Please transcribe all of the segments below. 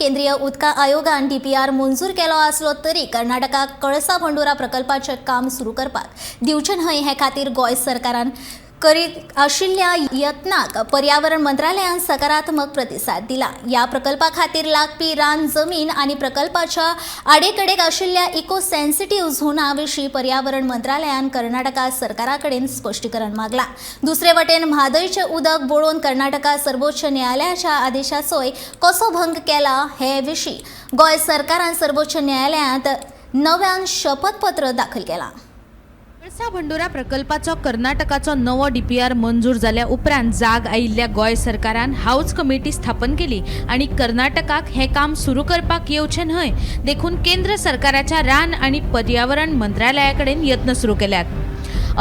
केंद्रीय उदका आयोगान डीपीआर मंजूर केलो आसलो तरी कर्नाटकाक कळसा बंडोरा प्रकल्पाचे काम सुरू करपाक दिवचे न्हय हे खातीर गोंय सरकारान करीत आशिल्ल्या यत्नाक पर्यावरण मंत्रालयान सकारात्मक प्रतिसाद दिला। या प्रकल्पा खातीर लागपी रान जमीन आनी प्रकल्पाच्या आडेकडेक आशिल्ल्या इको सेन्सिटिव्ह झोना विशीं पर्यावरण मंत्रालयान कर्नाटका सरकाराकडेन स्पश्टीकरण मागला। दुसरे वटेन म्हादयचे उदक बोळोवन कर्नाटका सर्वोच्च न्यायालयाच्या आदेशाचोय कसो भंग केला हे विशीं गोंय सरकारान सर्वोच्च न्यायालयांत नव्यान शपथपत्र दाखल केला। कळसा बंडोरा प्रकल्पाचो कर्नाटकाचो नवो डीपीआर मंजूर जाल्या उपरांत जाग आयिल्ल्या गोंय सरकारान हाऊस कमिटी स्थापन केली आणि कर्नाटकाक हे काम सुरू करपाक येवचे न्हय देखून केंद्र सरकाराच्या रान आणि पर्यावरण मंत्रालयाकडेन यत्न सुरू केल्यात।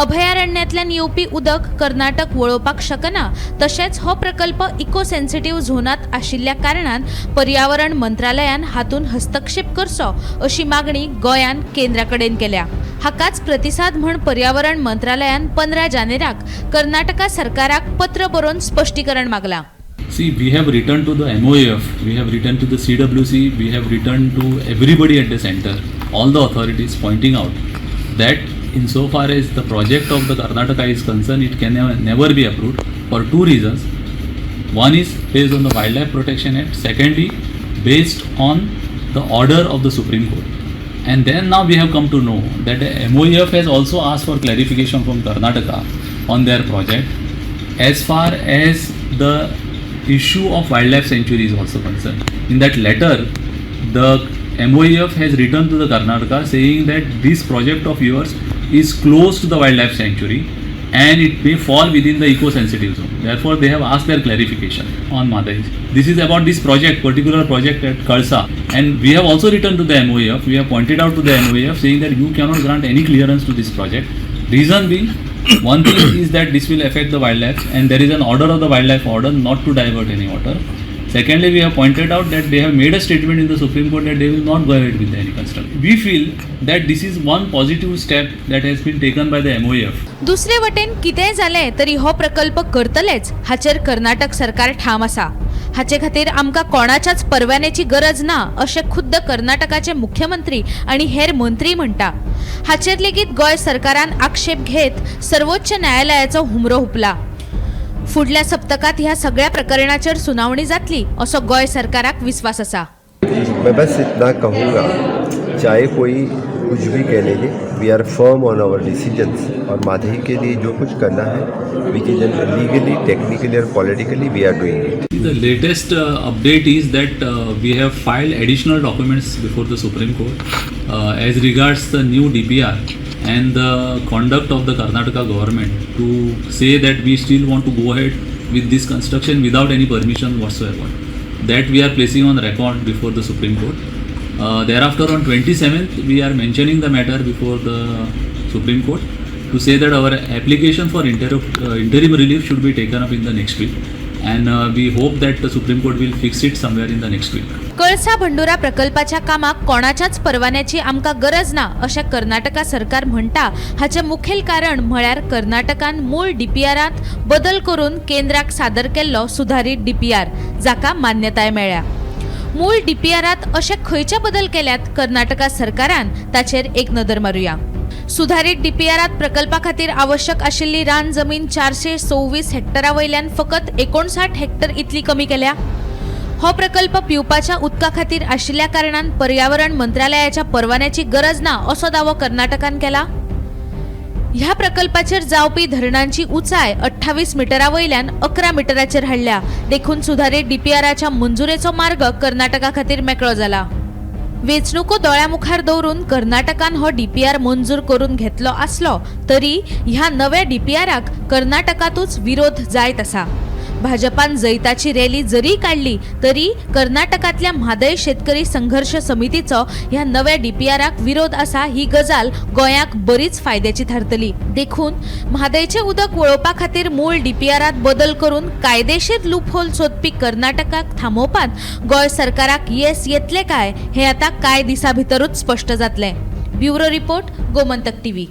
अभयारण्यातल्यान येवपी उदक कर्नाटक वळोवपाक शकना, तशेंच हो प्रकल्प इको सेन्सिटिव्ह झोनात आशिल्ल्या कारणान पर्यावरण मंत्रालयान हातून हस्तक्षेप करचो अशी मागणी गोंयान केंद्राकडेन केल्या। हाकाच प्रतिसाद म्हण पर्यावरण मंत्रालयान 15 जानेराक कर्नाटका सरकाराक पत्र बरोवन स्पष्टीकरण मागला। See, we have written to the MOAF, we have written to the CWC, we have written to everybody at the center, all the authorities, pointing out that insofar as the project of the Karnataka is concerned, it can never be approved for two reasons. One is based on the Wildlife Protection Act, secondly based on the order of the Supreme Court. And then now we have come to know that the MOAF has also asked for clarification from Karnataka on their project as far as the issue of wildlife sanctuary is also concerned. In that letter, the MOAF has written to the Karnataka saying that this project of yours is close to the wildlife sanctuary and it may fall within the eco-sensitive zone. Therefore, they have asked their clarification on Madai. This is about this project, particular project at Khalsa. And we have also written to the MOAF. We have pointed out to the MOAF saying that you cannot grant any clearance to this project. Reason being, one thing is that this will affect the wildlife and there is an order of the wildlife order not to divert any water. Secondly, we have pointed out that they have made a statement in the Supreme Court that they will not go ahead with any construction. We feel that this is one positive step that has been taken by the MOAF. दुसरे वटेन कितेंय जालें तरी हो प्रकल्प करतलेच हाचेर कर्नाटक सरकार ठाम आसा। हाचे खातीर आमकां कोणाच्याच परवान्याची गरज ना अशें खुद्द कर्नाटकाचे मुख्यमंत्री आणि हेर मंत्री म्हणटा। हाचेर लेगीत गोंय सरकारान आक्षेप घेत सर्वोच्च न्यायालयाचो हुमरो हुपला। फुडल्या सप्तकात ह्या सगळ्या प्रकरणाचेर सुनावणी जातली असो गोंय सरकाराक विश्वास आसा। मैं बस इतना कहूँगा, चाहे कोई कुछ भी कह लीजिए, we are firm on our decisions और माधई के लिए जो कुछ करना है विच इज लीगली, टेक्निकली और politically we are doing it. The latest update is that we have filed additional documents before the Supreme Court as regards the new DPR and the conduct of the Karnataka government to say that we still want to go ahead with this construction without any permission whatsoever. That we are placing on record before the Supreme Court. Thereafter on 27th we are mentioning the matter before the Supreme Court to say that our application for interim relief should be taken up in the next week. And we hope that the Supreme Court will fix it somewhere in the next week. कळसा बंडोरा प्रकल्पाच्या कामाक कोणाच्याच परवान्याची आमकां गरज ना अशें कर्नाटका सरकार म्हणटा। हाचे मुखेल कारण म्हळ्यार कर्नाटकान मूळ डीपीआरांत बदल करून केंद्राक सादर केल्लो सुधारीत डीपीआर, जाका मान्यताय मेळ्ळ्या। मूळ डीपीआरांत अशे खंयचे बदल केल्यात कर्नाटका सरकारान ताचेर एक नदर मारुया। सुधारित डीपीआरांत प्रकल्पा खातीर आवश्यक आशिल्ली रान जमीन 426 हेक्टरा वयल्यान फकत 59 हेक्टर इतली कमी केल्या। हो प्रकल्प पिवपाच्या उदका खातीर आशिल्ल्या कारणान पर्यावरण मंत्रालयाच्या परवान्याची गरज ना असो दावो कर्नाटकान केला। ह्या प्रकल्पाचेर जावपी धरणांची उंचाय 28 मिटरा वयल्यान 11 मिटराचेर हाडल्या, देखून सुधारित डीपीआराच्या मंजुरेचो मार्ग कर्नाटका खातीर मेकळो जाला। वेंचणुको दोळ्यामुखार दवरून कर्नाटकान हो डीपीआर मंजूर करून घेतलो आसलो तरी ह्या नव्या डीपीआराक कर्नाटकातूच विरोध जायत आसा। भाजपान जैताची रॅली जरी काढली तरी कर्नाटकातल्या म्हादय शेतकरी संघर्ष समितीचो ह्या नव्या डीपीआराक विरोध आसा ही गजाल गोंयाक बरीच फायद्याची थारतली। देखून म्हादयचे उदक वळोवपा खातीर मूळ डीपीआरात बदल करून कायदेशीर लूपहोल सोदपी कर्नाटकाक थांबोवपात गोंय सरकाराक येस येतले काय हे आता कांय दिसा भितरूच स्पष्ट जातले। Bureau report, Gomantak TV.